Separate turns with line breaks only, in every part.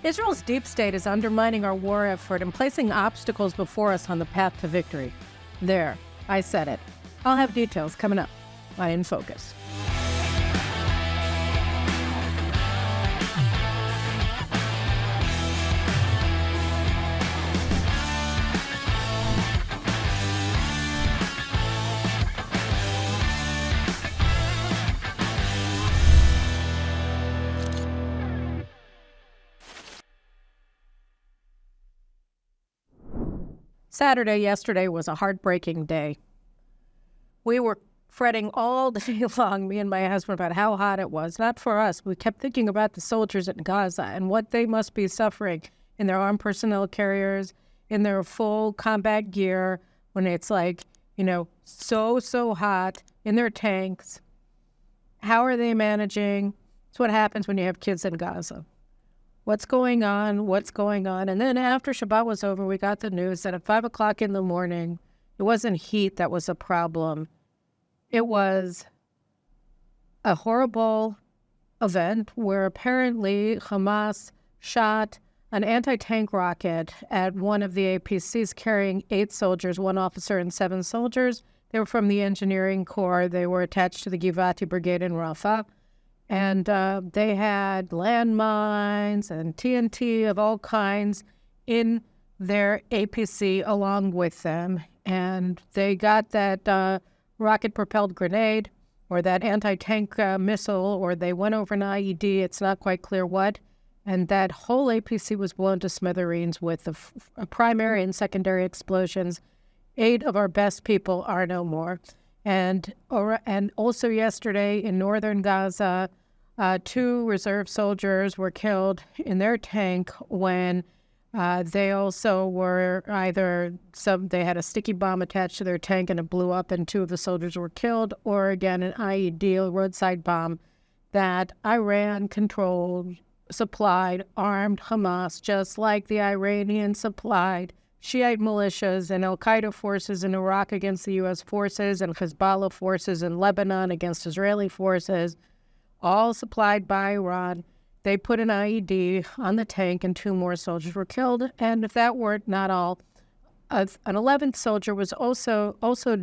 Israel's deep state is undermining our war effort and placing obstacles before us on the path to victory. There, I said it. I'll have details coming up on In Focus. Yesterday was a heartbreaking day. We were fretting all day long, me and my husband, about how hot it was. Not for us. We kept thinking about the soldiers in Gaza and what they must be suffering in their armed personnel carriers, in their full combat gear, when it's like, so hot, in their tanks. How are they managing? It's what happens when you have kids in Gaza. What's going on? And then after Shabbat was over, we got the news that at 5 o'clock in the morning, it wasn't heat that was a problem. It was a horrible event where apparently Hamas shot an anti-tank rocket at one of the APCs carrying 8 soldiers, 1 officer and 7 soldiers. They were from the engineering corps. They were attached to the Givati Brigade in Rafah. And they had landmines and TNT of all kinds in their APC along with them. And they got that rocket-propelled grenade or that anti-tank missile, or they went over an IED. It's not quite clear what. And that whole APC was blown to smithereens with the primary and secondary explosions. 8 of our best people are no more. And also yesterday in northern Gaza, 2 reserve soldiers were killed in their tank when they also were they had a sticky bomb attached to their tank and it blew up and 2 of the soldiers were killed, or again, an IED, a roadside bomb that Iran controlled, supplied armed Hamas, just like the Iranians supplied Shiite militias and al-Qaeda forces in Iraq against the U.S. forces and Hezbollah forces in Lebanon against Israeli forces, all supplied by Iran. They put an IED on the tank and 2 more soldiers were killed. And if that weren't not all, an 11th soldier was also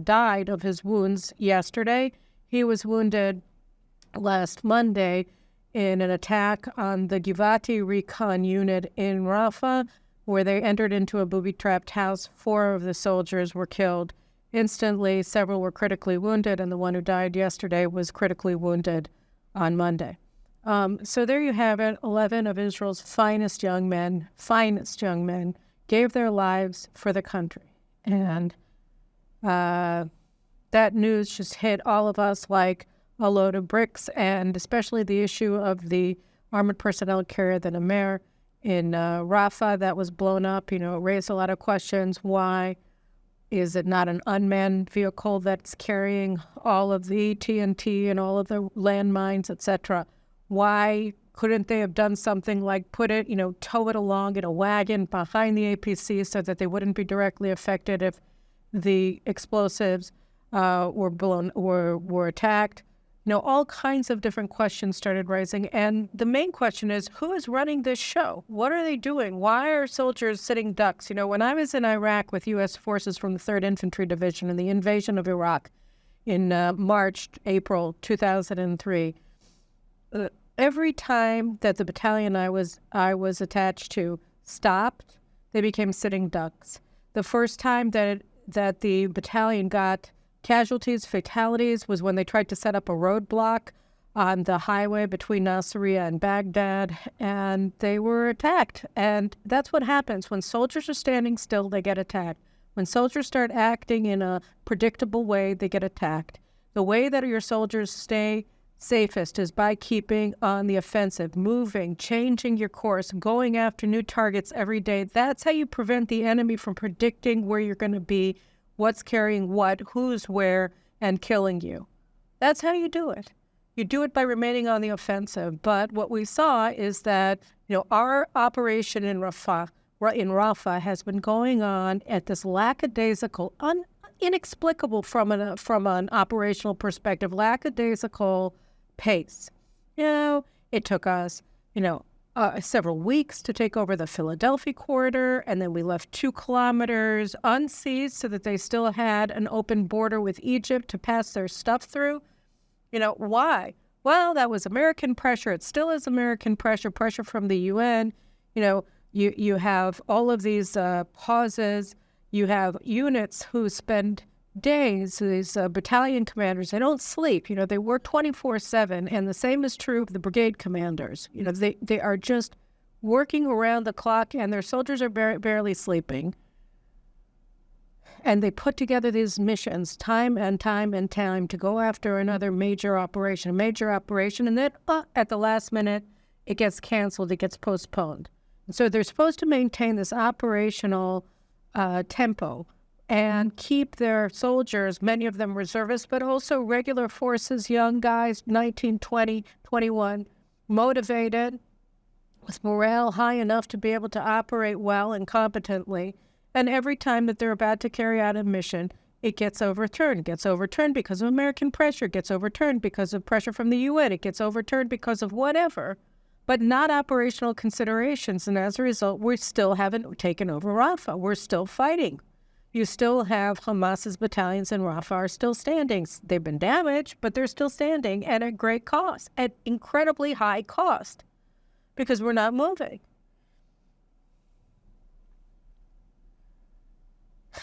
died of his wounds yesterday. He was wounded last Monday in an attack on the Givati recon unit in Rafah, where they entered into a booby-trapped house. 4 of the soldiers were killed instantly. Several were critically wounded, and the one who died yesterday was critically wounded on Monday. So there you have it. 11 of Israel's finest young men gave their lives for the country. And that news just hit all of us like a load of bricks, and especially the issue of the armored personnel carrier, the Namer, in Rafah that was blown up. It raised a lot of questions. Why is it not an unmanned vehicle that's carrying all of the TNT and all of the landmines, etc.? Why couldn't they have done something like tow it along in a wagon behind the APC so that they wouldn't be directly affected if the explosives were attacked? All kinds of different questions started rising. And the main question is, who is running this show? What are they doing? Why are soldiers sitting ducks? When I was in Iraq with U.S. forces from the 3rd Infantry Division in the invasion of Iraq in April 2003, every time that the battalion I was attached to stopped, they became sitting ducks. The first time that the battalion got casualties, fatalities, was when they tried to set up a roadblock on the highway between Nasiriyah and Baghdad, and they were attacked. And that's what happens. When soldiers are standing still, they get attacked. When soldiers start acting in a predictable way, they get attacked. The way that your soldiers stay safest is by keeping on the offensive, moving, changing your course, going after new targets every day. That's how you prevent the enemy from predicting where you're going to be, what's carrying what, who's where, and killing you. That's how you do it. You do it by remaining on the offensive. But what we saw is that, our operation in Rafah has been going on at this lackadaisical, inexplicable from an operational perspective, lackadaisical pace. It took us, several weeks to take over the Philadelphia corridor, and then we left 2 kilometers unseized so that they still had an open border with Egypt to pass their stuff through. Why? Well, that was American pressure. It still is American pressure from the UN. You have all of these pauses. You have units who spend days, these battalion commanders, they don't sleep. They work 24/7, and the same is true of the brigade commanders. They are just working around the clock, and their soldiers are barely sleeping. And they put together these missions time and time and time to go after another major operation, and then at the last minute, it gets canceled, it gets postponed. And so they're supposed to maintain this operational tempo and keep their soldiers, many of them reservists, but also regular forces, young guys, 19, 20, 21, motivated, with morale high enough to be able to operate well and competently. And every time that they're about to carry out a mission, it gets overturned. It gets overturned because of American pressure. It gets overturned because of pressure from the UN. It gets overturned because of whatever, but not operational considerations. And as a result, we still haven't taken over Rafah. We're still fighting. You still have Hamas's battalions in Rafah are still standing. They've been damaged, but they're still standing at a great cost, at incredibly high cost, because we're not moving.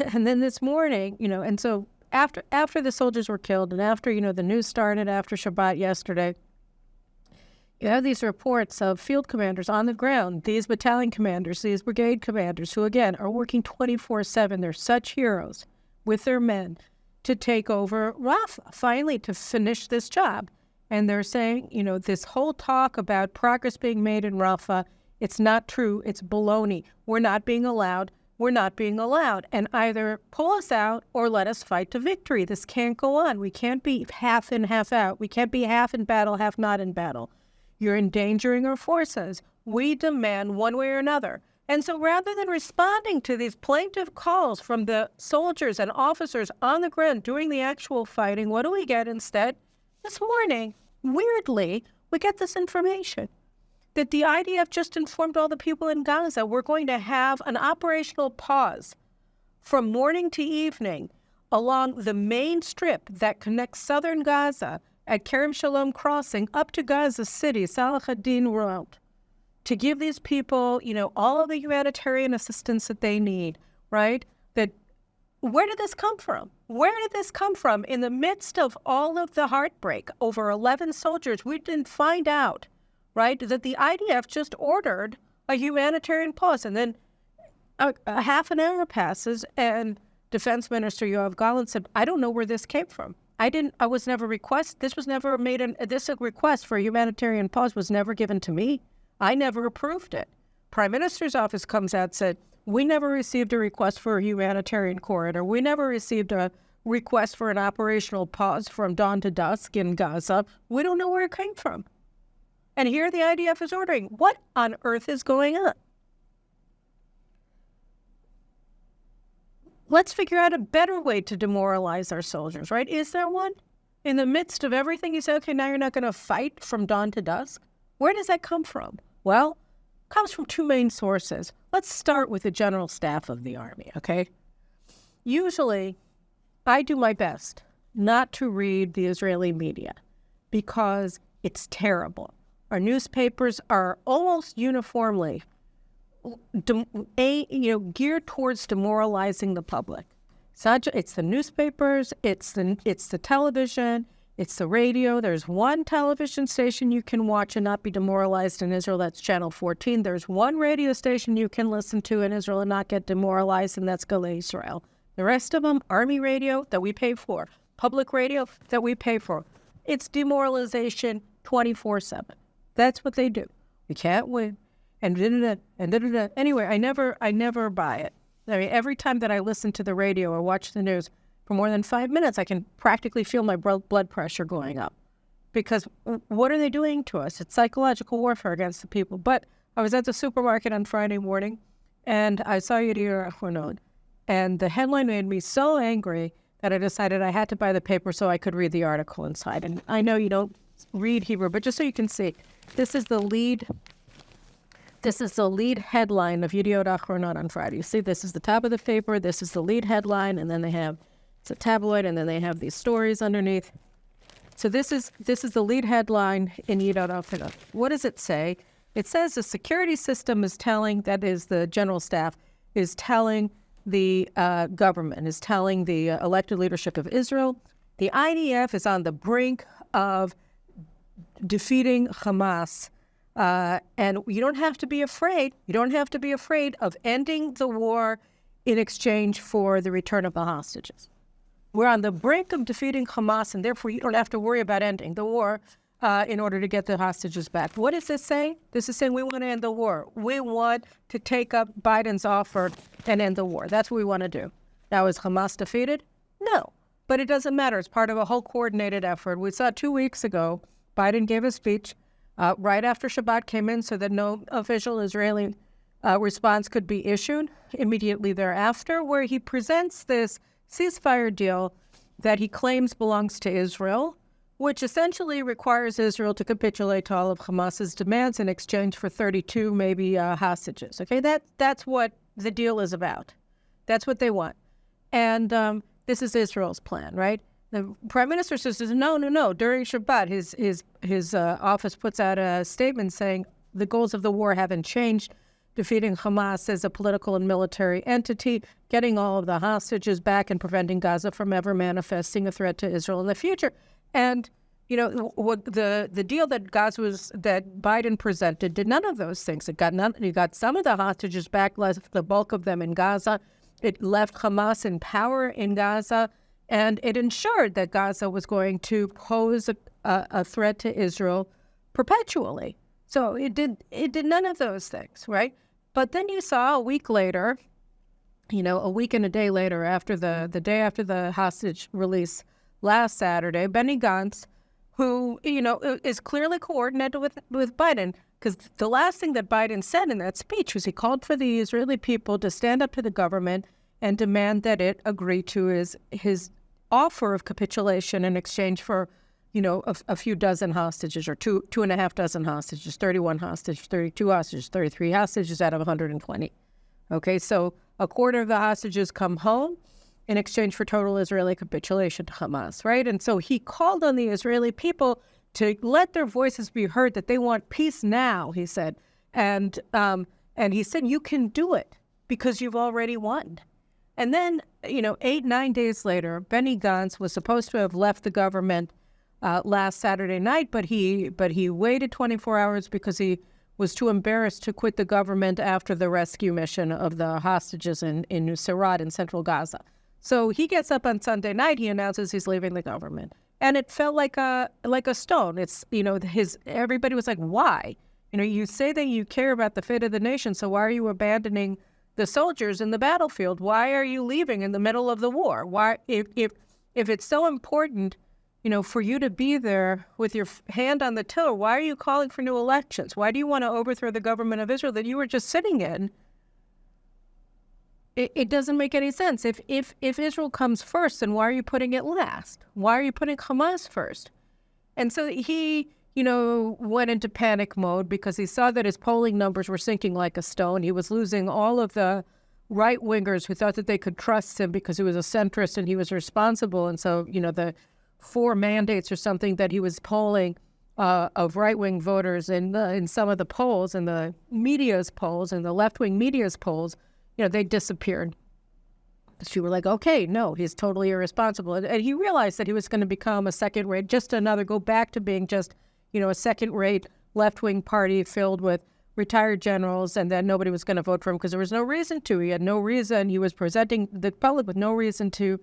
And then this morning, and so after the soldiers were killed, and after, the news started after Shabbat yesterday, you have these reports of field commanders on the ground, these battalion commanders, these brigade commanders, who, again, are working 24/7. They're such heroes with their men to take over Rafah, finally, to finish this job. And they're saying, this whole talk about progress being made in Rafah, it's not true. It's baloney. We're not being allowed. And either pull us out or let us fight to victory. This can't go on. We can't be half in, half out. We can't be half in battle, half not in battle. You're endangering our forces. We demand one way or another. And so rather than responding to these plaintive calls from the soldiers and officers on the ground doing the actual fighting, what do we get instead? This morning, weirdly, we get this information that the IDF just informed all the people in Gaza we're going to have an operational pause from morning to evening along the main strip that connects southern Gaza at Kerem Shalom Crossing up to Gaza City, Salah ad-Din route, to give these people, all of the humanitarian assistance that they need, right? Where did this come from? In the midst of all of the heartbreak, over 11 soldiers, we didn't find out, right, that the IDF just ordered a humanitarian pause. And then a half an hour passes, and Defense Minister Yoav Gallant said, I don't know where this came from. I was never requested. This was never made. This request for a humanitarian pause was never given to me. I never approved it. Prime Minister's office comes out and said, we never received a request for a humanitarian corridor. We never received a request for an operational pause from dawn to dusk in Gaza. We don't know where it came from. And here the IDF is ordering. What on earth is going on? Let's figure out a better way to demoralize our soldiers, right? Is there one? In the midst of everything, you say, okay, now you're not going to fight from dawn to dusk? Where does that come from? Well, it comes from 2 main sources. Let's start with the general staff of the army, okay? Usually, I do my best not to read the Israeli media because it's terrible. Our newspapers are almost uniformly geared towards demoralizing the public. It's the newspapers, it's the television, it's the radio. There's one television station you can watch and not be demoralized in Israel. That's Channel 14. There's one radio station you can listen to in Israel and not get demoralized, and that's Glick Israel. The rest of them, army radio that we pay for, public radio that we pay for. It's demoralization 24/7. That's what they do. We can't win. And anyway, I never buy it. I mean, every time that I listen to the radio or watch the news for more than 5 minutes, I can practically feel my blood pressure going up. Because what are they doing to us? It's psychological warfare against the people. But I was at the supermarket on Friday morning, and I saw Yediot Ahronon, and the headline made me so angry that I decided I had to buy the paper so I could read the article inside. And I know you don't read Hebrew, but just so you can see, this is the lead This is the lead headline of Yediot Achronot on Friday. You see, this is the top of the paper. This is the lead headline, and then it's a tabloid, and then they have these stories underneath. So this is the lead headline in Yediot Achronot. What does it say? It says the security system is telling, that is the general staff, is telling the government, is telling the elected leadership of Israel, the IDF is on the brink of defeating Hamas. And you don't have to be afraid. You don't have to be afraid of ending the war in exchange for the return of the hostages. We're on the brink of defeating Hamas, and therefore you don't have to worry about ending the war in order to get the hostages back. What is this saying? This is saying we want to end the war. We want to take up Biden's offer and end the war. That's what we want to do. Now, is Hamas defeated? No. But it doesn't matter. It's part of a whole coordinated effort. We saw 2 weeks ago, Biden gave a speech right after Shabbat came in so that no official Israeli response could be issued immediately thereafter, where he presents this ceasefire deal that he claims belongs to Israel, which essentially requires Israel to capitulate to all of Hamas's demands in exchange for 32 maybe hostages. Okay, that's what the deal is about. That's what they want. And this is Israel's plan, right? The prime minister says, no. During Shabbat, his office puts out a statement saying the goals of the war haven't changed. Defeating Hamas as a political and military entity, getting all of the hostages back, and preventing Gaza from ever manifesting a threat to Israel in the future. And what the deal that Biden presented did none of those things. It got some of the hostages back, left the bulk of them in Gaza. It left Hamas in power in Gaza. And it ensured that Gaza was going to pose a threat to Israel perpetually. So it did none of those things, right? But then you saw a week later, a week and a day later, after the day after the hostage release last Saturday, Benny Gantz, who is clearly coordinated with Biden, because the last thing that Biden said in that speech was he called for the Israeli people to stand up to the government and demand that it agree to his offer of capitulation in exchange for, a few dozen hostages, or two and a half dozen hostages, 31 hostages, 32 hostages, 33 hostages out of 120. Okay, so a quarter of the hostages come home in exchange for total Israeli capitulation to Hamas, right? And so he called on the Israeli people to let their voices be heard, that they want peace now, he said. And he said, you can do it because you've already won. And then, 8-9 days later, Benny Gantz was supposed to have left the government last Saturday night, but he waited 24 hours because he was too embarrassed to quit the government after the rescue mission of the hostages in Nuseirat in central Gaza. So he gets up on Sunday night, he announces he's leaving the government. And it felt like a stone. It's, everybody was like, why? You say that you care about the fate of the nation, so why are you abandoning the soldiers in the battlefield? Why are you leaving in the middle of the war? Why, if it's so important, for you to be there with your hand on the tiller, why are you calling for new elections? Why do you want to overthrow the government of Israel that you were just sitting in? It doesn't make any sense. If Israel comes first, then why are you putting it last? Why are you putting Hamas first? And so he, went into panic mode because he saw that his polling numbers were sinking like a stone. He was losing all of the right-wingers who thought that they could trust him because he was a centrist and he was responsible. And so, the 4 mandates or something that he was polling of right-wing voters in some of the polls, and the media's polls, and the left-wing media's polls, they disappeared. She were like, okay, no, he's totally irresponsible. And he realized that he was going to become a second-rate, go back to being just, a second-rate left-wing party filled with retired generals, and then nobody was going to vote for him because there was no reason to. He had no reason. He was presenting the public with no reason to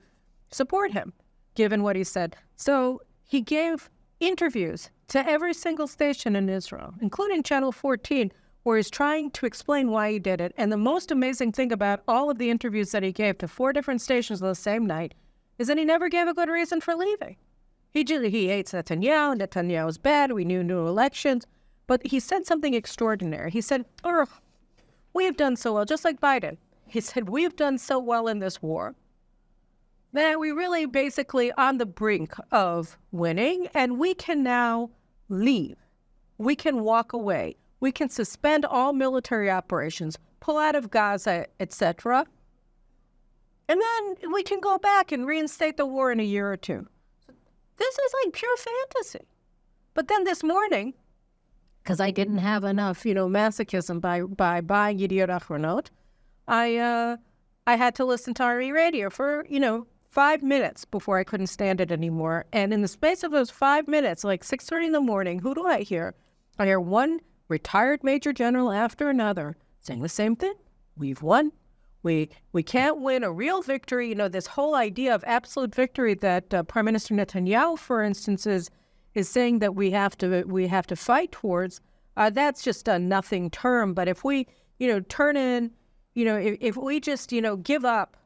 support him, given what he said. So he gave interviews to every single station in Israel, including Channel 14, where he's trying to explain why he did it. And the most amazing thing about all of the interviews that he gave to 4 different stations on the same night is that he never gave a good reason for leaving. He hates Netanyahu. Netanyahu's bad. We knew new elections. But he said something extraordinary. He said, we have done so well, just like Biden. He said, we have done so well in this war that we really basically on the brink of winning, and we can now leave. We can walk away. We can suspend all military operations, pull out of Gaza, etc. And then we can go back and reinstate the war in a year or two. This is like pure fantasy. But then this morning, because I didn't have enough, masochism by buying Yediot Achronot, I had to listen to RE radio for, 5 minutes before I couldn't stand it anymore. And in the space of those 5 minutes, like 6:30 in the morning, who do I hear? I hear one retired major general after another saying the same thing. We've won. We can't win a real victory. This whole idea of absolute victory that Prime Minister Netanyahu, for instance, is saying that we have to fight towards. That's just a nothing term. But if we, turn in, if we just, give up,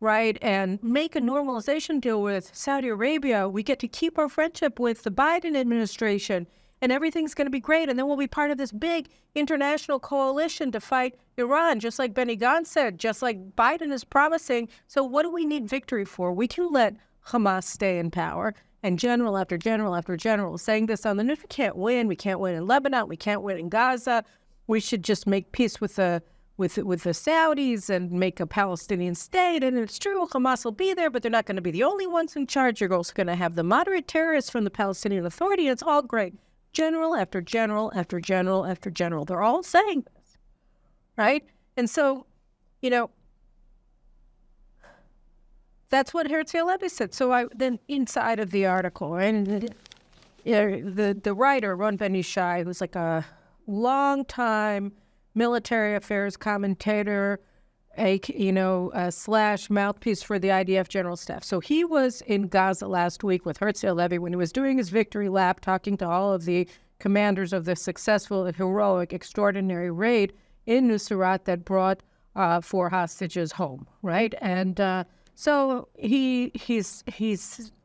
right, and make a normalization deal with Saudi Arabia, we get to keep our friendship with the Biden administration, and everything's going to be great. And then we'll be part of this big international coalition to fight Iran, just like Benny Gantz said, just like Biden is promising. So what do we need victory for? We can let Hamas stay in power. And general after general after general saying this on the news. We can't win. We can't win in Lebanon. We can't win in Gaza. We should just make peace with the Saudis and make a Palestinian state. And it's true, Hamas will be there, but they're not going to be the only ones in charge. You're also going to have the moderate terrorists from the Palestinian Authority. It's all great. General after general after general after general. They're all saying this, right? And so, that's what Herzl Levy said. So then inside of the article, and the writer, Ron Ben Ishai, who's like a long-time military affairs commentator, slash mouthpiece for the IDF General Staff. So he was in Gaza last week with Herzl Levy when he was doing his victory lap, talking to all of the commanders of the successful, heroic, extraordinary raid in Nusrat that brought 4 hostages home, right? And so he's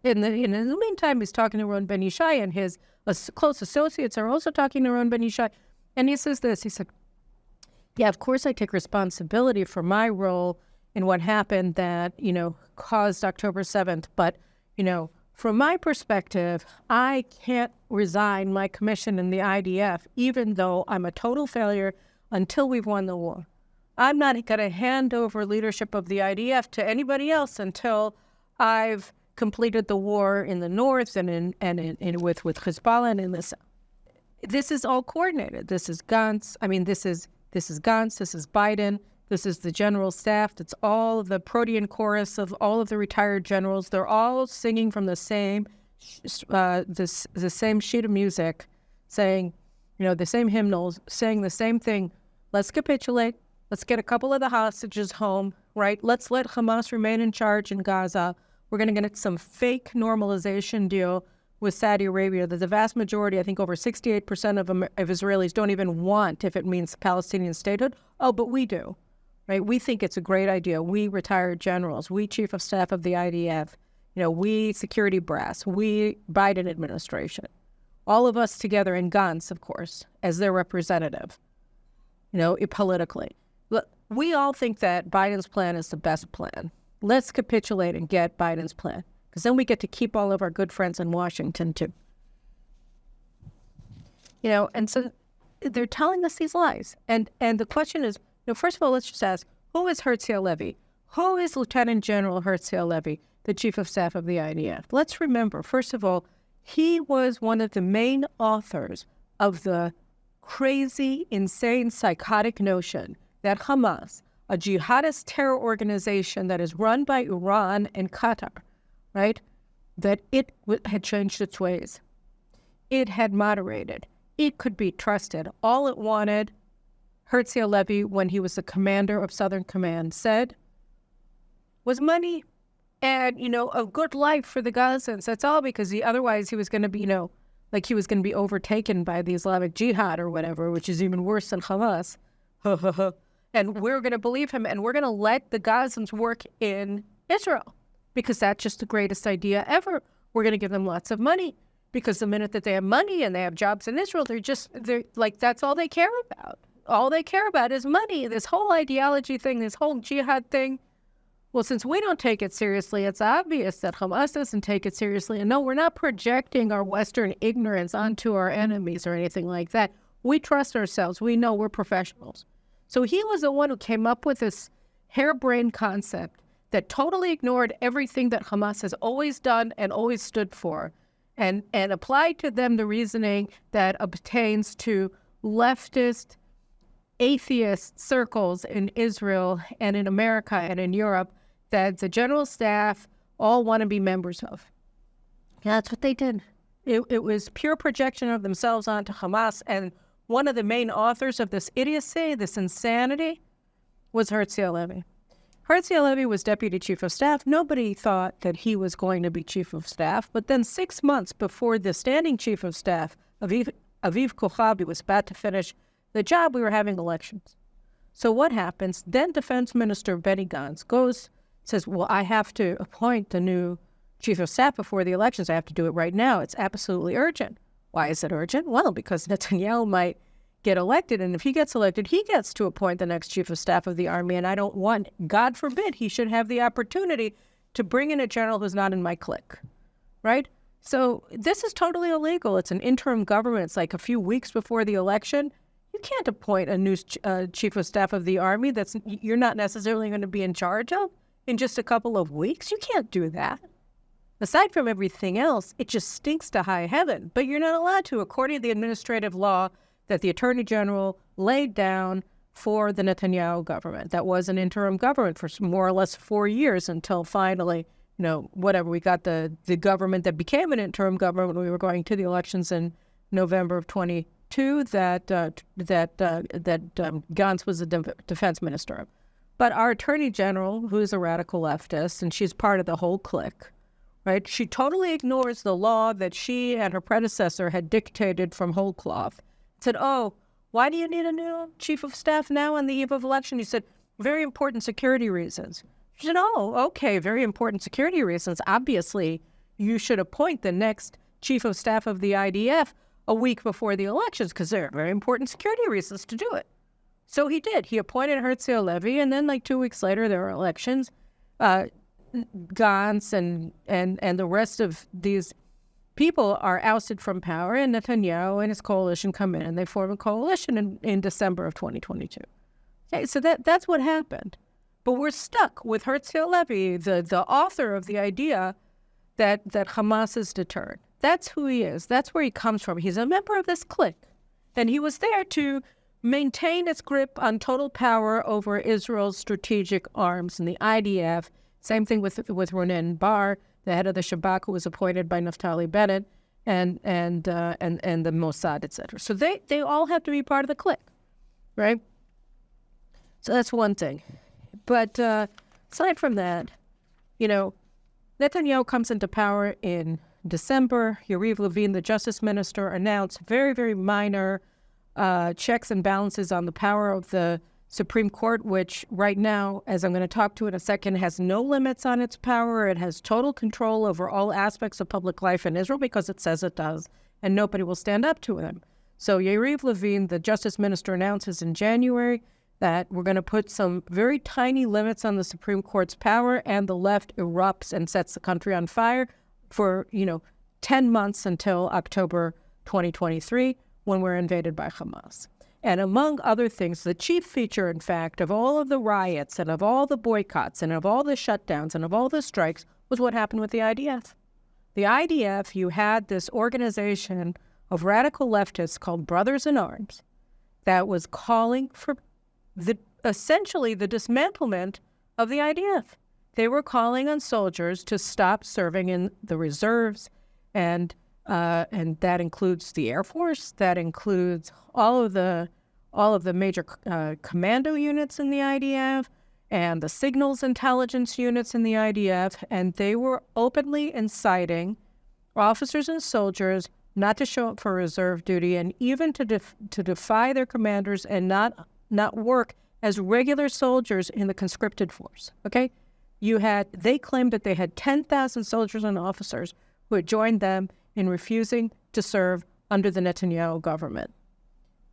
in the meantime, he's talking to Ron Ben Ishai, and his close associates are also talking to Ron Ben Ishai. And he says this, he said, yeah, of course I take responsibility for my role in what happened that, caused October 7th. But, from my perspective, I can't resign my commission in the IDF, even though I'm a total failure until we've won the war. I'm not going to hand over leadership of the IDF to anybody else until I've completed the war in the north and with Hezbollah and in the south. This is all coordinated. This is Gantz. This is Gantz. This is Biden. This is the general staff. It's all the protean chorus of all of the retired generals. They're all singing from the same the same sheet of music, saying, the same hymnals, saying the same thing. Let's capitulate. Let's get a couple of the hostages home, right? Let's let Hamas remain in charge in Gaza. We're going to get some fake normalization deal with Saudi Arabia that the vast majority, I think over 68% of Israelis don't even want if it means Palestinian statehood. Oh, but we do, right? We think it's a great idea. We retired generals, we chief of staff of the IDF, we security brass, we Biden administration, all of us together in Gantz, of course, as their representative, politically. Look, we all think that Biden's plan is the best plan. Let's capitulate and get Biden's plan, because then we get to keep all of our good friends in Washington, too. And so they're telling us these lies. And the question is, first of all, let's just ask, who is Herzl Levy? Who is Lieutenant General Herzl Levy, the Chief of Staff of the IDF? Let's remember, first of all, he was one of the main authors of the crazy, insane, psychotic notion that Hamas, a jihadist terror organization that is run by Iran and Qatar, right, that it had changed its ways. It had moderated. It could be trusted. All it wanted, Herzl Levy, when he was the commander of Southern Command, said, was money and, a good life for the Gazans. That's all, because otherwise he was going to be, he was going to be overtaken by the Islamic Jihad or whatever, which is even worse than Hamas. And we're going to believe him, and we're going to let the Gazans work in Israel, because that's just the greatest idea ever. We're going to give them lots of money, because the minute that they have money and they have jobs in Israel, they're like, that's all they care about. All they care about is money. This whole ideology thing, this whole jihad thing. Well, since we don't take it seriously, it's obvious that Hamas doesn't take it seriously. And no, we're not projecting our Western ignorance onto our enemies or anything like that. We trust ourselves. We know we're professionals. So he was the one who came up with this harebrained concept that totally ignored everything that Hamas has always done and always stood for, and applied to them the reasoning that obtains to leftist, atheist circles in Israel and in America and in Europe that the general staff all want to be members of. That's what they did. It was pure projection of themselves onto Hamas, and one of the main authors of this idiocy, this insanity, was Herzl Halevi. Herzl Halevi was deputy chief of staff. Nobody thought that he was going to be chief of staff, but then 6 months before the standing chief of staff, Aviv Kochavi, was about to finish the job, we were having elections. So what happens? Then Defense Minister Benny Gantz says, well, I have to appoint the new chief of staff before the elections. I have to do it right now. It's absolutely urgent. Why is it urgent? Well, because Netanyahu might get elected, and if he gets elected, he gets to appoint the next chief of staff of the army, and I don't want, God forbid, he should have the opportunity to bring in a general who's not in my clique, right? So this is totally illegal. It's an interim government. It's like a few weeks before the election. You can't appoint a new chief of staff of the army that's you're not necessarily going to be in charge of in just a couple of weeks. You can't do that. Aside from everything else, it just stinks to high heaven. But you're not allowed to, according to the administrative law that the Attorney General laid down for the Netanyahu government. That was an interim government for more or less 4 years until finally, we got the government that became an interim government when we were going to the elections in November of 22 that Gantz was the defense minister. But our Attorney General, who's a radical leftist, and she's part of the whole clique, right? She totally ignores the law that she and her predecessor had dictated from whole cloth. Said, oh, why do you need a new chief of staff now on the eve of election? He said, very important security reasons. She said, oh, okay, very important security reasons. Obviously, you should appoint the next chief of staff of the IDF a week before the elections because there are very important security reasons to do it. So he did. He appointed Herzl Halevi, and then 2 weeks later, there were elections. Gantz and the rest of these people are ousted from power, and Netanyahu and his coalition come in, and they form a coalition in December of 2022. Okay, so that's what happened. But we're stuck with Herzl Halevi, the author of the idea that Hamas is deterred. That's who he is. That's where he comes from. He's a member of this clique, and he was there to maintain its grip on total power over Israel's strategic arms and the IDF. Same thing with Ronen Bar, the head of the Shabak, who was appointed by Naftali Bennett, and the Mossad, etc. So they all have to be part of the clique, right? So that's one thing. But aside from that, Netanyahu comes into power in December. Yariv Levin, the justice minister, announced very, very minor checks and balances on the power of the Supreme Court, which right now, as I'm going to talk to in a second, has no limits on its power. It has total control over all aspects of public life in Israel because it says it does, and nobody will stand up to him. So Yariv Levin, the justice minister, announces in January that we're going to put some very tiny limits on the Supreme Court's power, and the left erupts and sets the country on fire for, 10 months until October 2023, when we're invaded by Hamas. And among other things, the chief feature, in fact, of all of the riots and of all the boycotts and of all the shutdowns and of all the strikes was what happened with the IDF. The IDF, you had this organization of radical leftists called Brothers in Arms that was calling for essentially the dismantlement of the IDF. They were calling on soldiers to stop serving in the reserves, and that includes the Air Force. That includes all of the major commando units in the IDF and the signals intelligence units in the IDF, and they were openly inciting officers and soldiers not to show up for reserve duty, and even to defy their commanders and not work as regular soldiers in the conscripted force. Okay, they claimed that they had 10,000 soldiers and officers who had joined them in refusing to serve under the Netanyahu government,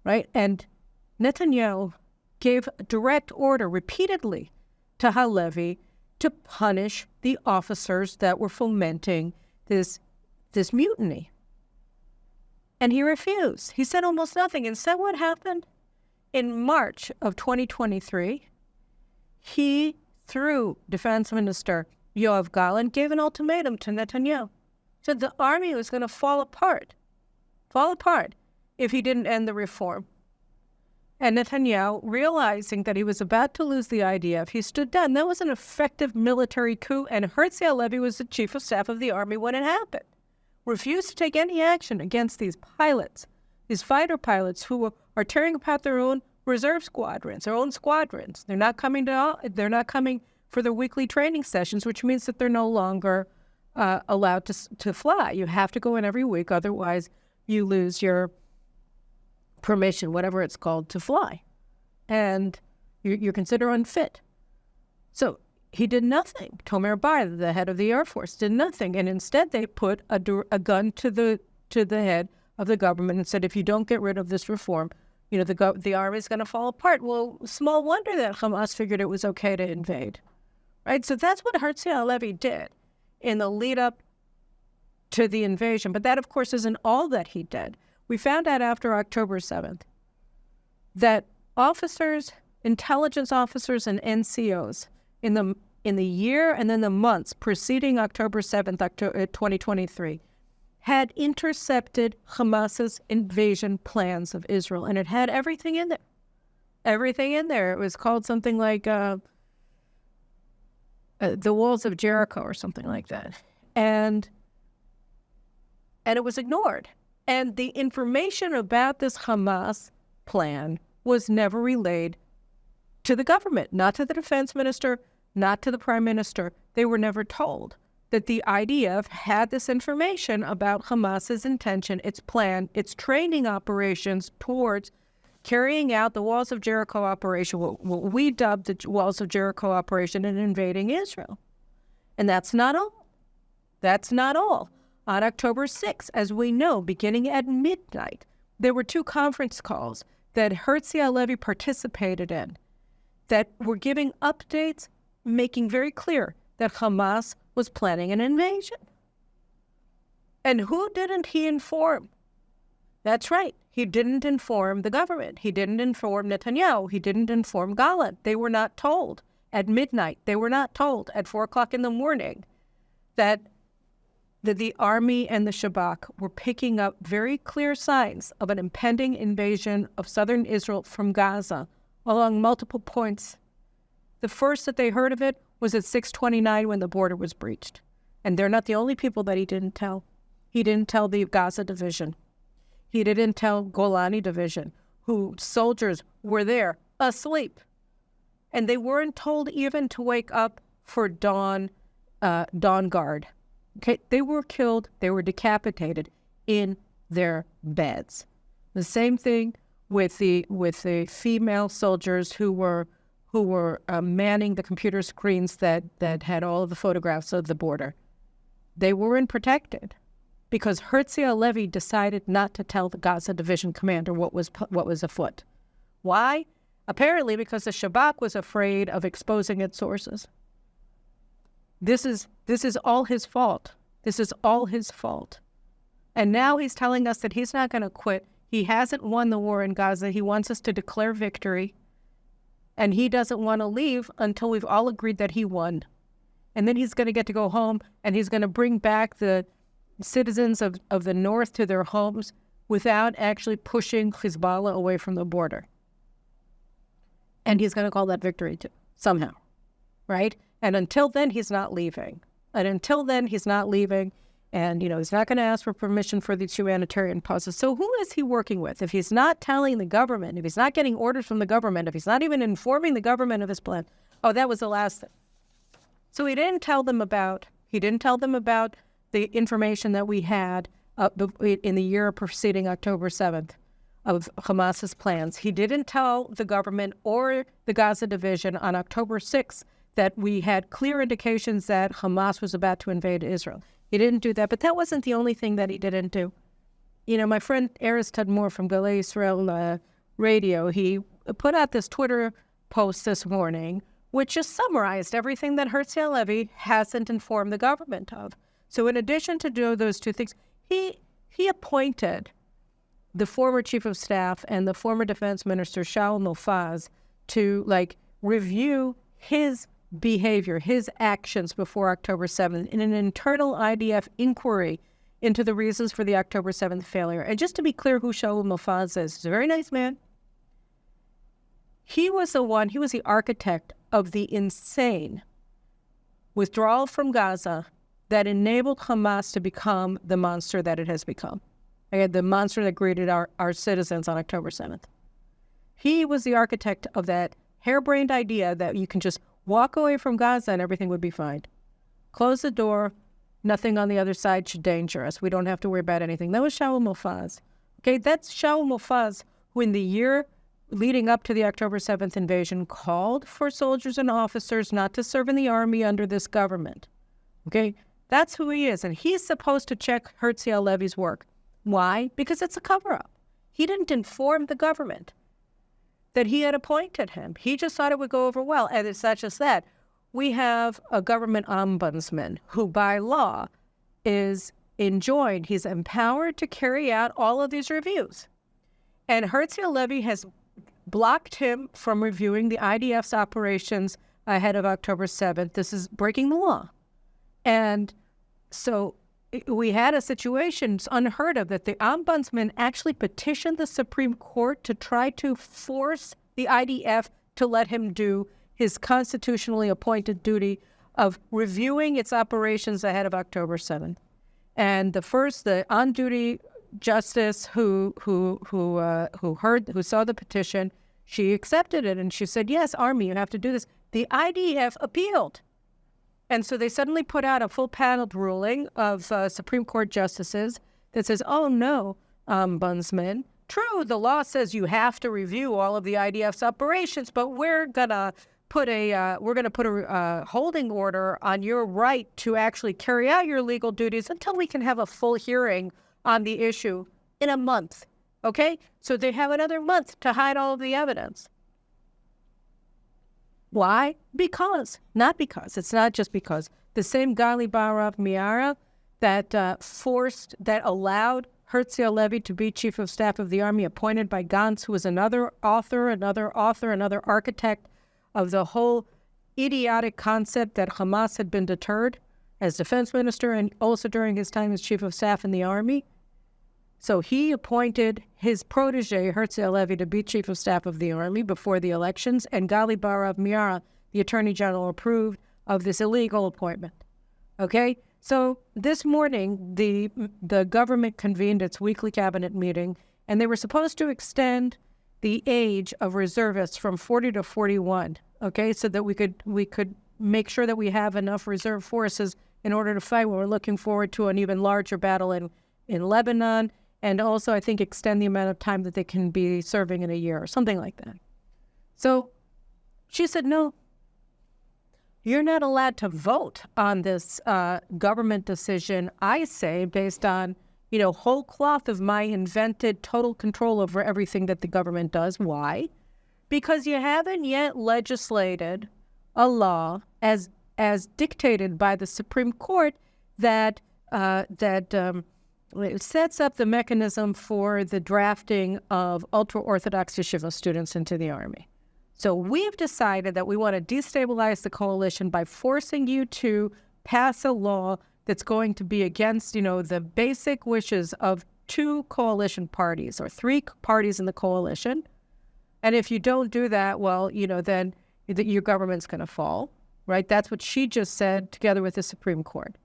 right? And Netanyahu gave a direct order repeatedly to Halevi to punish the officers that were fomenting this mutiny. And he refused. He said almost nothing. And so what happened? In March of 2023, he, through Defense Minister Yoav Gallant, gave an ultimatum to Netanyahu. Said the army was going to fall apart, if he didn't end the reform. And Netanyahu, realizing that he was about to lose the IDF, he stood down. That was an effective military coup, and Herzi Halevi was the chief of staff of the army when it happened. Refused to take any action against these pilots, these fighter pilots who are tearing apart their own reserve squadrons, their own squadrons. They're not coming for their weekly training sessions, which means that they're no longer allowed to fly. You have to go in every week, otherwise you lose your permission, whatever it's called, to fly, and you're considered unfit. So he did nothing. Tomer Bar, the head of the Air Force, did nothing, and instead they put a gun to the head of the government and said, if you don't get rid of this reform, the army is going to fall apart. Well, small wonder that Hamas figured it was okay to invade, right? So that's what Herzi Halevi did in the lead up to the invasion. But that, of course, isn't all that he did. We found out after October 7th that officers, intelligence officers, and NCOs in the year and then the months preceding October 7th, 2023, had intercepted Hamas's invasion plans of Israel, and it had everything in there. Everything in there. It was called something like the Walls of Jericho or something like that, and it was ignored. And the information about this Hamas plan was never relayed to the government, not to the defense minister, not to the prime minister. They were never told that the IDF had this information about Hamas's intention, its plan, its training operations towards carrying out the Walls of Jericho operation, what we dubbed the Walls of Jericho operation, and invading Israel. And that's not all. That's not all. On October 6th, as we know, beginning at midnight, there were 2 conference calls that Herzi Halevi participated in that were giving updates, making very clear that Hamas was planning an invasion. And who didn't he inform? That's right. He didn't inform the government. He didn't inform Netanyahu. He didn't inform Gallant. They were not told at midnight. They were not told at 4 o'clock in the morning that the army and the Shabak were picking up very clear signs of an impending invasion of southern Israel from Gaza along multiple points. The first that they heard of it was at 6:29 when the border was breached. And they're not the only people that he didn't tell. He didn't tell the Gaza division. He didn't tell Golani division, who soldiers were there asleep. And they weren't told even to wake up for dawn guard. Okay, they were killed, they were decapitated in their beds. The same thing with the female soldiers who were manning the computer screens that had all of the photographs of the border. They weren't protected because Herzi Halevi decided not to tell the Gaza division commander what was afoot. Why? Apparently because the Shabak was afraid of exposing its sources. This is all his fault. This is all his fault. And now he's telling us that he's not going to quit. He hasn't won the war in Gaza. He wants us to declare victory. And he doesn't want to leave until we've all agreed that he won. And then he's going to get to go home, and he's going to bring back the citizens of the north to their homes without actually pushing Hezbollah away from the border. And he's going to call that victory too, somehow, right? And until then, he's not leaving. And he's not not going to ask for permission for these humanitarian pauses. So who is he working with? If he's not telling the government, if he's not getting orders from the government, if he's not even informing the government of his plan, that was the last thing. So he didn't tell them about the information that we had in the year preceding October 7th of Hamas's plans. He didn't tell the government or the Gaza division on October 6th that we had clear indications that Hamas was about to invade Israel. He didn't do that, but that wasn't the only thing that he didn't do. My friend Erez Tadmor from Galei Israel Radio, he put out this Twitter post this morning, which just summarized everything that Herzi Halevi hasn't informed the government of. So in addition to do those 2 things, he appointed the former chief of staff and the former defense minister, Shaul Mofaz, to review his behavior, his actions before October 7th in an internal IDF inquiry into the reasons for the October 7th failure. And just to be clear who Shaul Mofaz is, he's a very nice man. He was the architect of the insane withdrawal from Gaza that enabled Hamas to become the monster that it has become. The monster that greeted our citizens on October 7th. He was the architect of that harebrained idea that you can just walk away from Gaza and everything would be fine. Close the door. Nothing on the other side should danger us. We don't have to worry about anything. That was Shaul Mofaz. Okay, that's Shaul Mofaz, who in the year leading up to the October 7th invasion called for soldiers and officers not to serve in the army under this government. Okay, that's who he is. And he's supposed to check Herzi Halevi's work. Why? Because it's a cover-up. He didn't inform the government that he had appointed him. He just thought it would go over well. And it's not just that. We have a government ombudsman who by law is enjoined. He's empowered to carry out all of these reviews. And Herzi Halevi has blocked him from reviewing the IDF's operations ahead of October 7th. This is breaking the law. And so we had a situation, it's unheard of, that the ombudsman actually petitioned the Supreme Court to try to force the IDF to let him do his constitutionally appointed duty of reviewing its operations ahead of October 7th. And the on-duty justice who saw the petition, she accepted it and she said, yes, Army, you have to do this. The IDF appealed. And so they suddenly put out a full-paneled ruling of Supreme Court justices that says, oh, no, ombudsman, true, the law says you have to review all of the IDF's operations, but we're going to put a holding order on your right to actually carry out your legal duties until we can have a full hearing on the issue in a month, okay? So they have another month to hide all of the evidence. Why? Because. Not because. It's not just because. The same Gali Barav Miara that allowed Herzi Halevi to be chief of staff of the army, appointed by Gantz, who was another architect of the whole idiotic concept that Hamas had been deterred as defense minister and also during his time as chief of staff in the army. So he appointed his protege, Herzi Halevi, to be chief of staff of the army before the elections, and Gali Barav Miara, the attorney general, approved of this illegal appointment. Okay? So this morning, the government convened its weekly cabinet meeting, and they were supposed to extend the age of reservists from 40 to 41, okay, so that we could make sure that we have enough reserve forces in order to fight when we're looking forward to an even larger battle in Lebanon, and also, I think, extend the amount of time that they can be serving in a year or something like that. So she said, no, you're not allowed to vote on this government decision, I say, based on, whole cloth of my invented total control over everything that the government does. Why? Because you haven't yet legislated a law as dictated by the Supreme Court that it sets up the mechanism for the drafting of ultra-Orthodox yeshiva students into the army. So we've decided that we want to destabilize the coalition by forcing you to pass a law that's going to be against, the basic wishes of two coalition parties or three parties in the coalition. And if you don't do that, well, then your government's going to fall, right? That's what she just said together with the Supreme Court.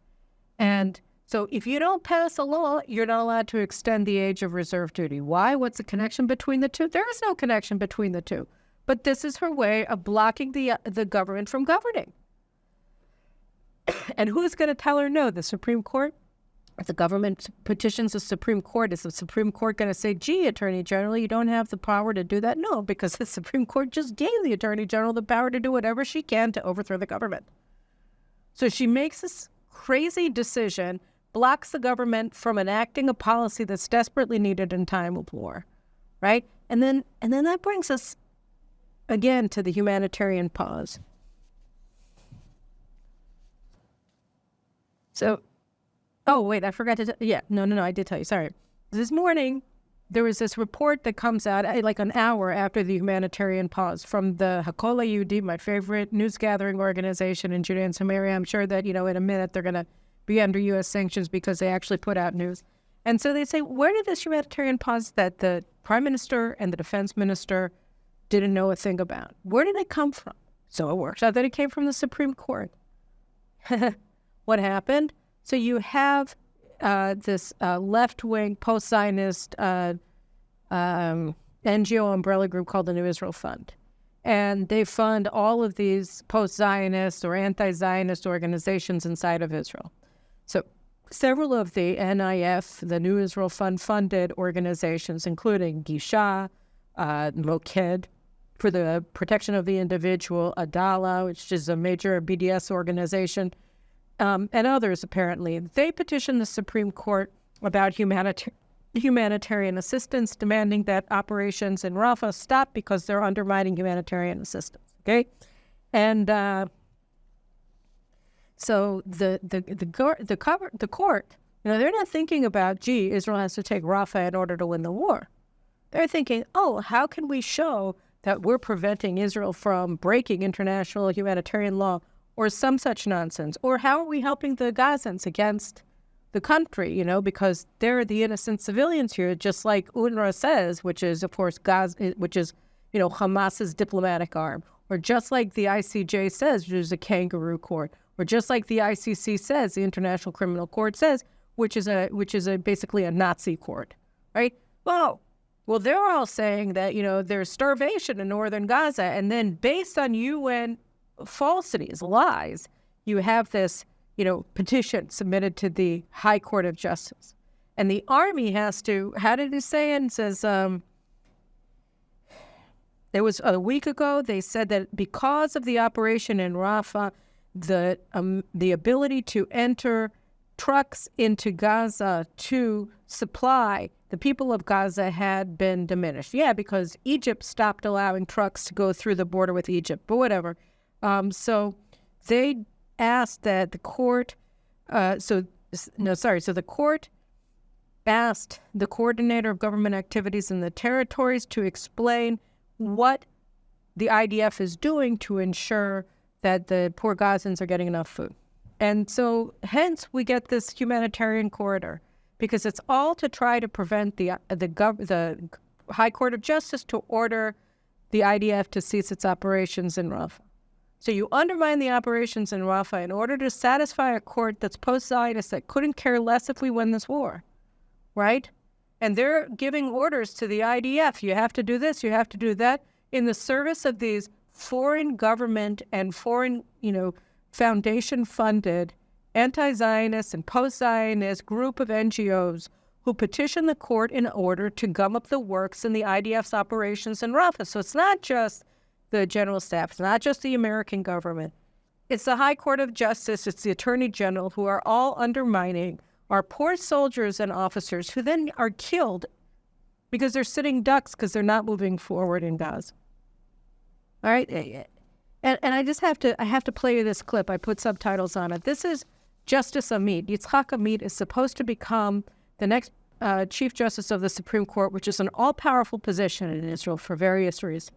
And so if you don't pass a law, you're not allowed to extend the age of reserve duty. Why? What's the connection between the two? There is no connection between the two. But this is her way of blocking the government from governing. And who's going to tell her no? The Supreme Court? If the government petitions the Supreme Court, is the Supreme Court going to say, gee, Attorney General, you don't have the power to do that? No, because the Supreme Court just gave the Attorney General the power to do whatever she can to overthrow the government. So she makes this crazy decision, blocks the government from enacting a policy that's desperately needed in time of war, right? And then that brings us again to the humanitarian pause. So, oh wait, I forgot to. I did tell you. Sorry. This morning, there was this report that comes out like an hour after the humanitarian pause from the Hakol HaYehudi, my favorite news gathering organization in Judea and Samaria. I'm sure that, in a minute they're going to be under U.S. sanctions because they actually put out news. And so they say, where did this humanitarian pause that the prime minister and the defense minister didn't know a thing about? Where did it come from? So it works out that it came from the Supreme Court. What happened? So you have this left-wing post-Zionist NGO umbrella group called the New Israel Fund. And they fund all of these post-Zionist or anti-Zionist organizations inside of Israel. So several of the NIF, the New Israel Fund funded organizations, including Gisha, Moked, for the protection of the individual, Adala, which is a major BDS organization, and others, apparently. They petitioned the Supreme Court about humanitarian assistance, demanding that operations in Rafah stop because they're undermining humanitarian assistance, okay? And so the court, they're not thinking about, gee, Israel has to take Rafah in order to win the war. They're thinking, oh, how can we show that we're preventing Israel from breaking international humanitarian law or some such nonsense? Or how are we helping the Gazans against the country, because they're the innocent civilians here, just like UNRWA says, which is, of course, Hamas's diplomatic arm, or just like the ICJ says, which is a kangaroo court, or just like the ICC says, the International Criminal Court says, which is basically a Nazi court, right? Well, they're all saying that, there's starvation in northern Gaza, and then based on UN falsities, lies, you have this, petition submitted to the High Court of Justice. And the army has to, how did he say it? It says, it was a week ago, they said that because of the operation in Rafah, the ability to enter trucks into Gaza to supply the people of Gaza had been diminished. Yeah, because Egypt stopped allowing trucks to go through the border with Egypt, but whatever. So they asked that the court, so the court asked the coordinator of government activities in the territories to explain what the IDF is doing to ensure that the poor Gazans are getting enough food. And so hence we get this humanitarian corridor, because it's all to try to prevent the High Court of Justice to order the IDF to cease its operations in Rafah. So you undermine the operations in Rafah in order to satisfy a court that's post-Zionist that couldn't care less if we win this war, right? And they're giving orders to the IDF. You have to do this, you have to do that, in the service of these foreign government and foreign, foundation-funded anti-Zionist and post-Zionist group of NGOs who petition the court in order to gum up the works in the IDF's operations in Rafah. So it's not just the general staff, it's not just the American government. It's the High Court of Justice, it's the Attorney General, who are all undermining our poor soldiers and officers who then are killed because they're sitting ducks because they're not moving forward in Gaza. All right? And I have to play you this clip. I put subtitles on it. This is Justice Amit. Yitzhak Amit is supposed to become the next Chief Justice of the Supreme Court, which is an all-powerful position in Israel for various reasons.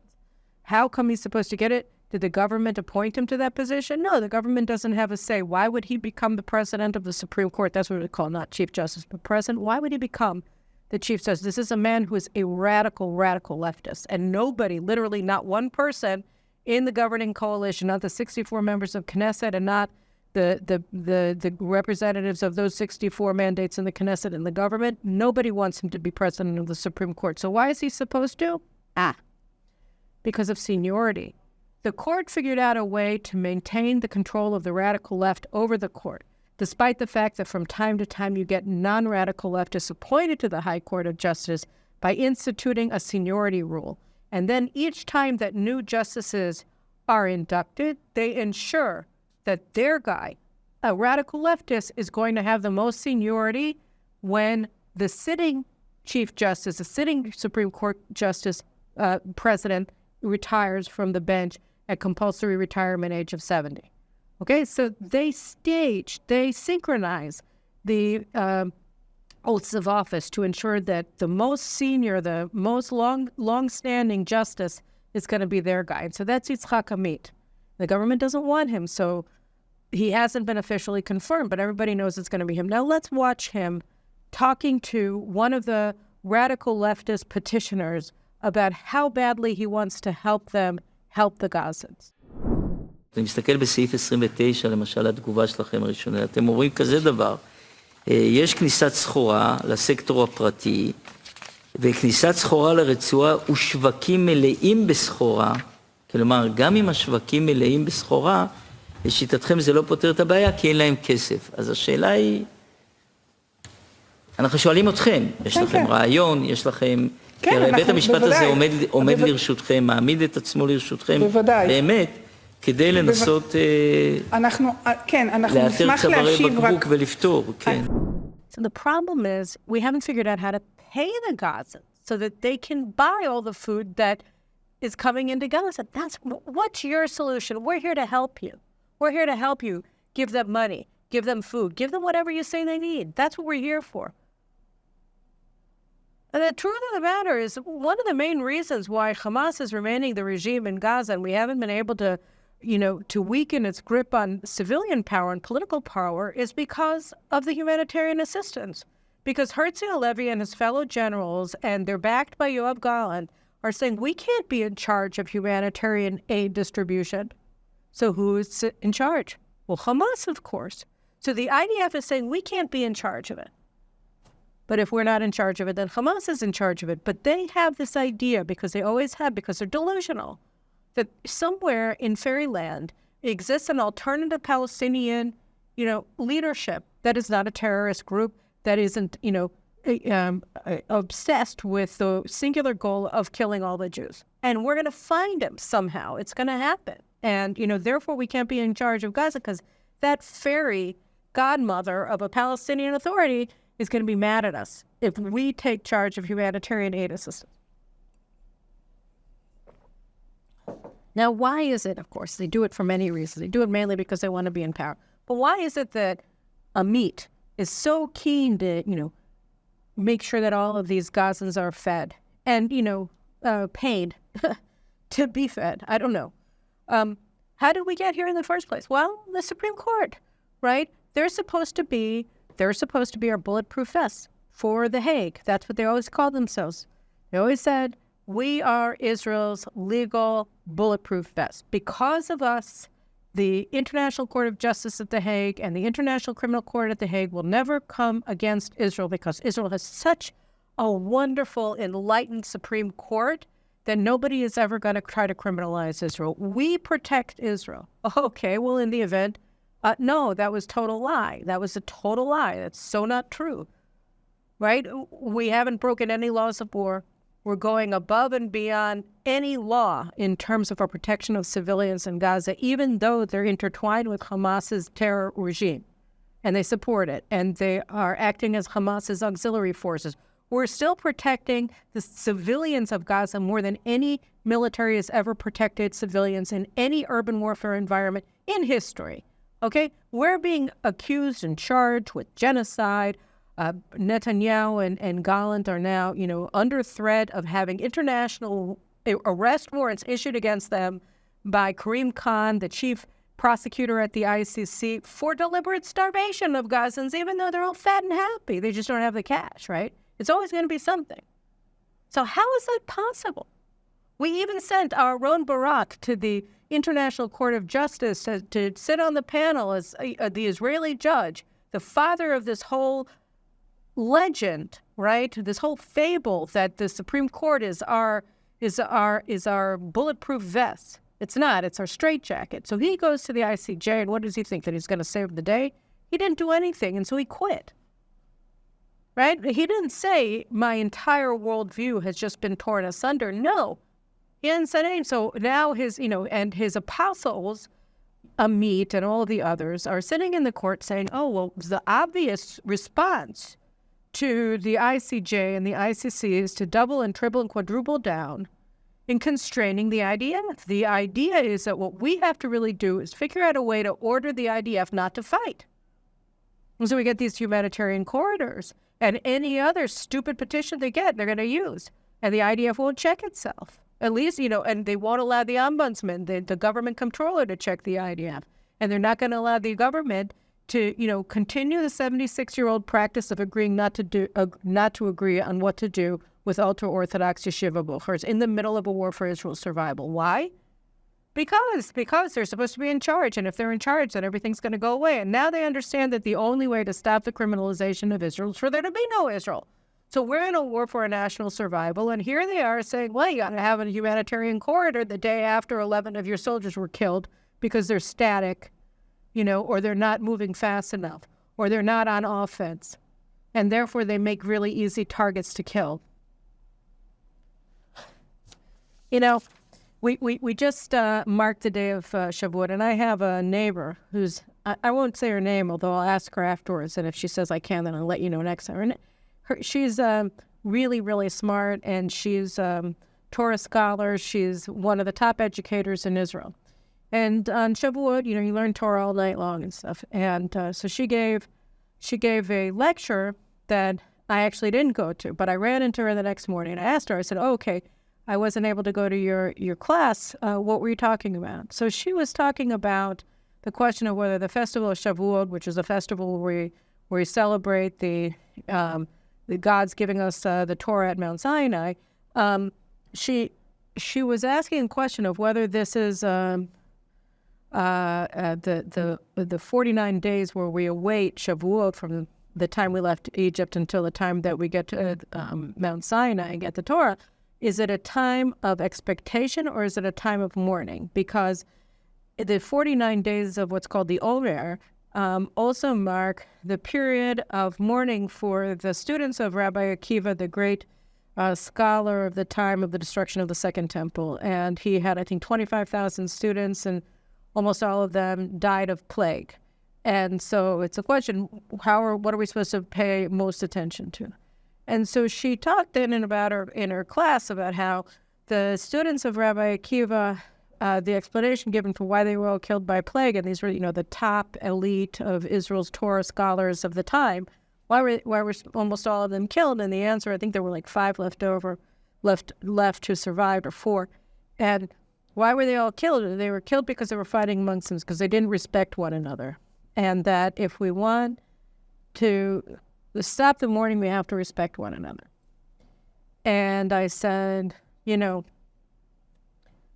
How come he's supposed to get it? Did the government appoint him to that position? No, the government doesn't have a say. Why would he become the president of the Supreme Court? That's what we call not Chief Justice, but president. Why would he become the Chief Justice? This is a man who is a radical leftist, and nobody, literally not one person in the governing coalition, not the 64 members of Knesset and not the representatives of those 64 mandates in the Knesset and the government, nobody wants him to be president of the Supreme Court. So why is he supposed to? Because of seniority. The court figured out a way to maintain the control of the radical left over the court, despite the fact that from time to time you get non-radical leftists appointed to the High Court of Justice by instituting a seniority rule. And then each time that new justices are inducted, they ensure that their guy, a radical leftist, is going to have the most seniority when the sitting Chief Justice, the sitting Supreme Court Justice president retires from the bench at compulsory retirement age of 70. Okay, so they synchronize the oaths of office to ensure that the most senior, the most long-standing justice is going to be their guy. And so that's Yitzhak Amit. The government doesn't want him, so he hasn't been officially confirmed, but everybody knows it's going to be him. Now let's watch him talking to one of the radical leftist petitioners about how badly he wants to help them help the Gazans.
אני מסתכל בסעיף 29, למשל, התגובה שלכם הראשונה. אתם אומרים כזה דבר, יש כניסת סחורה לסקטור הפרטי, וכניסת סחורה לרצועה ושווקים מלאים בסחורה, כלומר, גם אם השווקים מלאים בסחורה, לשיטתכם זה לא פותר את הבעיה, כי אין להם כסף. אז השאלה היא, אנחנו שואלים אתכם, יש לכם רעיון, יש לכם... כי הרי בית המשפט הזה עומד לרשותכם, מעמיד את עצמו לרשותכם, באמת, כדי לנסות לאתר צווארי בקבוק ולפתור, כן.
So the problem is we haven't figured out how to pay the Gazans so that they can buy all the food that is coming into Gaza. What's your solution? We're here to help you. We're here to help you. Give them money, give them food, give them whatever you say they need. That's what we're here for. And the truth of the matter is, one of the main reasons why Hamas is remaining the regime in Gaza and we haven't been able to, to weaken its grip on civilian power and political power is because of the humanitarian assistance. Because Herzl Halevi and his fellow generals, and they're backed by Yoav Gallant, are saying we can't be in charge of humanitarian aid distribution. So who's in charge? Well, Hamas, of course. So the IDF is saying we can't be in charge of it. But if we're not in charge of it, then Hamas is in charge of it. But they have this idea, because they always have, because they're delusional, that somewhere in fairyland exists an alternative Palestinian, leadership that is not a terrorist group, that isn't, obsessed with the singular goal of killing all the Jews. And we're going to find him somehow. It's going to happen. And, therefore we can't be in charge of Gaza because that fairy godmother of a Palestinian authority is going to be mad at us if we take charge of humanitarian aid assistance. Now, why is it, of course, they do it for many reasons. They do it mainly because they want to be in power. But why is it that Amit is so keen to, make sure that all of these Gazans are fed and, paid to be fed? I don't know. How did we get here in the first place? Well, the Supreme Court, right? They're supposed to be our bulletproof vests for The Hague. That's what they always call themselves. They always said, we are Israel's legal bulletproof vest. Because of us, the International Court of Justice at The Hague and the International Criminal Court at The Hague will never come against Israel because Israel has such a wonderful, enlightened Supreme Court that nobody is ever going to try to criminalize Israel. We protect Israel. Okay, well, in the event, no, that was total lie. That was a total lie. That's so not true, right? We haven't broken any laws of war. We're going above and beyond any law in terms of our protection of civilians in Gaza, even though they're intertwined with Hamas's terror regime, and they support it, and they are acting as Hamas's auxiliary forces. We're still protecting the civilians of Gaza more than any military has ever protected civilians in any urban warfare environment in history. Okay, we're being accused and charged with genocide. Netanyahu and Gallant are now, under threat of having international arrest warrants issued against them by Karim Khan, the chief prosecutor at the ICC, for deliberate starvation of Gazans, even though they're all fat and happy. They just don't have the cash, right? It's always going to be something. So how is that possible? We even sent our Ron Barak to the International Court of Justice to sit on the panel as the Israeli judge, the father of this whole legend, right? This whole fable that the Supreme Court is our bulletproof vest. It's not. It's our straitjacket. So he goes to the ICJ, and what does he think? That he's going to save the day? He didn't do anything, and so he quit. Right? He didn't say my entire worldview has just been torn asunder. No. He hadn't said anything. So now his, and his apostles, Amit and all of the others, are sitting in the court saying, oh, well, the obvious response to the ICJ and the ICC is to double and triple and quadruple down in constraining the IDF. The idea is that what we have to really do is figure out a way to order the IDF not to fight. And so we get these humanitarian corridors. And any other stupid petition they get, they're going to use. And the IDF won't check itself. At least, and they won't allow the ombudsman, the government controller, to check the IDF. And they're not going to allow the government to, continue the 76-year-old practice of agreeing not to agree on what to do with ultra-Orthodox yeshiva buchers in the middle of a war for Israel's survival. Why? Because they're supposed to be in charge, and if they're in charge, then everything's going to go away. And now they understand that the only way to stop the criminalization of Israel is for there to be no Israel. So we're in a war for a national survival, and here they are saying, well, you got to have a humanitarian corridor the day after 11 of your soldiers were killed because they're static, or they're not moving fast enough, or they're not on offense, and therefore they make really easy targets to kill. We just marked the day of Shavuot, and I have a neighbor who's, I won't say her name, although I'll ask her afterwards, and if she says I can, then I'll let you know next time. She's really, really smart, and she's Torah scholar. She's one of the top educators in Israel. And on Shavuot, you learn Torah all night long and stuff. And so she gave a lecture that I actually didn't go to, but I ran into her the next morning, and I asked her, I said, okay, I wasn't able to go to your class. What were you talking about? So she was talking about the question of whether the festival of Shavuot, which is a festival where we celebrate the God's giving us the Torah at Mount Sinai. She was asking a question of whether this is the 49 days where we await Shavuot from the time we left Egypt until the time that we get to Mount Sinai and get the Torah. Is it a time of expectation or is it a time of mourning? Because the 49 days of what's called the Omer also mark the period of mourning for the students of Rabbi Akiva, the great scholar of the time of the destruction of the Second Temple. And he had, I think, 25,000 students, and almost all of them died of plague. And so it's a question, what are we supposed to pay most attention to? And so she talked in her class about how the students of Rabbi Akiva, the explanation given for why they were all killed by plague, and these were, the top elite of Israel's Torah scholars of the time, why were almost all of them killed? And the answer, I think there were like 5 left who survived, or 4. And why were they all killed? They were killed because they were fighting amongst them, because they didn't respect one another. And that if we want to stop the mourning, we have to respect one another. And I said,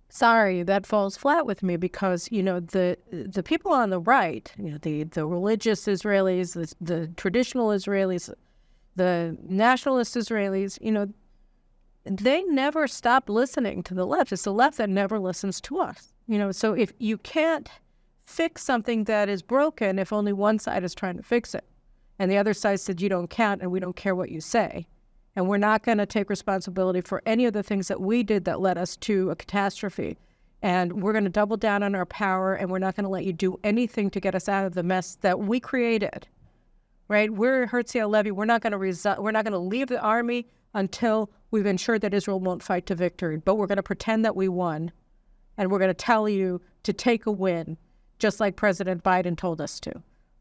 sorry, that falls flat with me, because, the people on the right, the religious Israelis, the traditional Israelis, the nationalist Israelis, they never stop listening to the left. It's the left that never listens to us. So if you can't fix something that is broken if only one side is trying to fix it, and the other side said you don't count and we don't care what you say, and we're not going to take responsibility for any of the things that we did that led us to a catastrophe, and we're going to double down on our power, and we're not going to let you do anything to get us out of the mess that we created, right? We're Herzl Levy. We're not going to leave the army until we've ensured that Israel won't fight to victory, but we're going to pretend that we won, and we're going to tell you to take a win, just like President Biden told us to,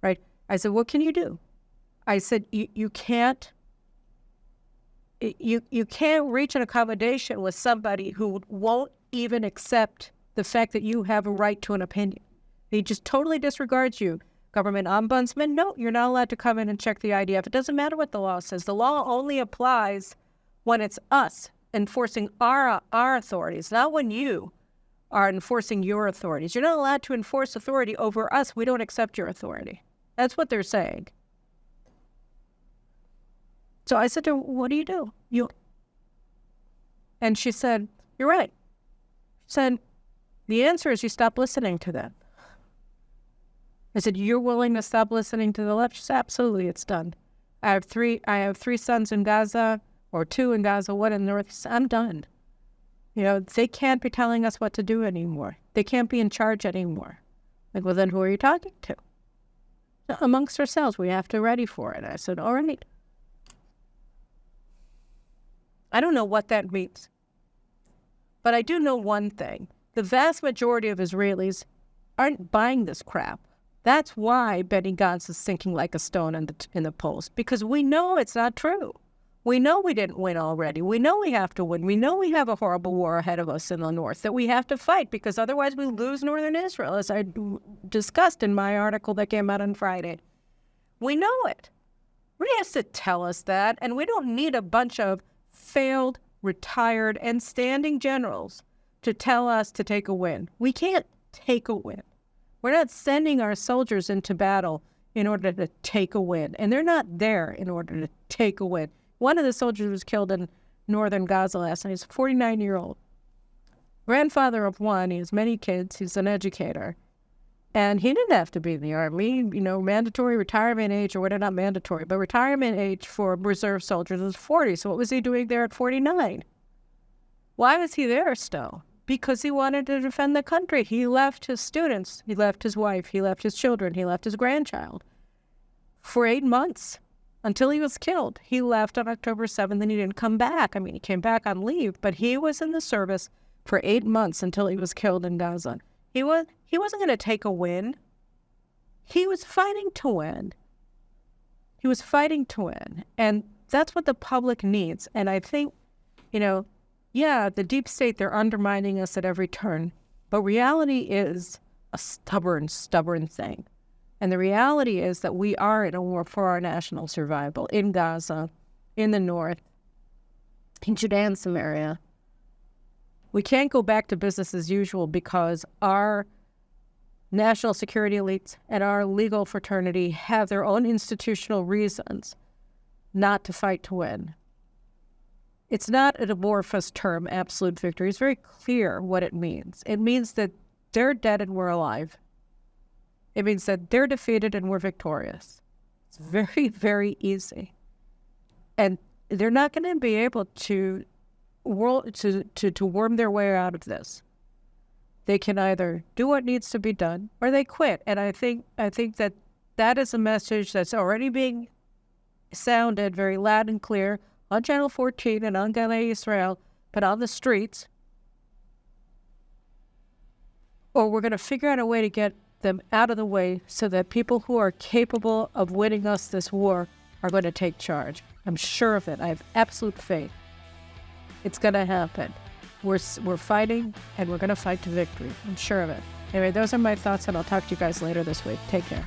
right? I said, what can you do? I said, you can't reach an accommodation with somebody who won't even accept the fact that you have a right to an opinion. He just totally disregards you. Government ombudsman, no, you're not allowed to come in and check the IDF. It doesn't matter what the law says. The law only applies when it's us enforcing our authorities, not when you are enforcing your authorities. You're not allowed to enforce authority over us. We don't accept your authority. That's what they're saying. So I said to her, what do you do? And she said, you're right. She said, the answer is you stop listening to them. I said, you're willing to stop listening to the left? She said, absolutely, it's done. I have three sons in Gaza, or 2 in Gaza, 1 in the north. Said, I'm done. They can't be telling us what to do anymore. They can't be in charge anymore. Like, well, then who are you talking to? So amongst ourselves, we have to be ready for it. I said, all right. I don't know what that means. But I do know one thing. The vast majority of Israelis aren't buying this crap. That's why Benny Gantz is sinking like a stone in the polls, because we know it's not true. We know we didn't win already. We know we have to win. We know we have a horrible war ahead of us in the north that we have to fight, because otherwise we lose northern Israel, as I discussed in my article that came out on Friday. We know it. Nobody has to tell us that, and we don't need a bunch of failed, retired, and standing generals to tell us to take a win. We can't take a win. We're not sending our soldiers into battle in order to take a win, and they're not there in order to take a win. One of the soldiers was killed in northern Gaza last night. He's a 49-year-old. Grandfather of one. He has many kids. He's an educator. And he didn't have to be in the Army. Mandatory retirement age, or what, not mandatory, but retirement age for reserve soldiers was 40. So what was he doing there at 49? Why was he there still? Because he wanted to defend the country. He left his students. He left his wife. He left his children. He left his grandchild for 8 months until he was killed. He left on October 7th and he didn't come back. He came back on leave, but he was in the service for 8 months until he was killed in Gaza. He wasn't going to take a win. He was fighting to win. He was fighting to win. And that's what the public needs. And I think, the deep state, they're undermining us at every turn. But reality is a stubborn, stubborn thing. And the reality is that we are in a war for our national survival in Gaza, in the north, in Judea and Samaria. We can't go back to business as usual because our national security elites and our legal fraternity have their own institutional reasons not to fight to win. It's not an amorphous term, absolute victory. It's very clear what it means. It means that they're dead and we're alive. It means that they're defeated and we're victorious. It's very, very easy. And they're not going to be able to worm their way out of this. They can either do what needs to be done or they quit. And I think that is a message that's already being sounded very loud and clear on Channel 14 and on Rafah Israel, but on the streets. Or we're going to figure out a way to get them out of the way so that people who are capable of winning us this war are going to take charge. I'm sure of it. I have absolute faith. It's going to happen. We're fighting, and we're going to fight to victory. I'm sure of it. Anyway, those are my thoughts, and I'll talk to you guys later this week. Take care.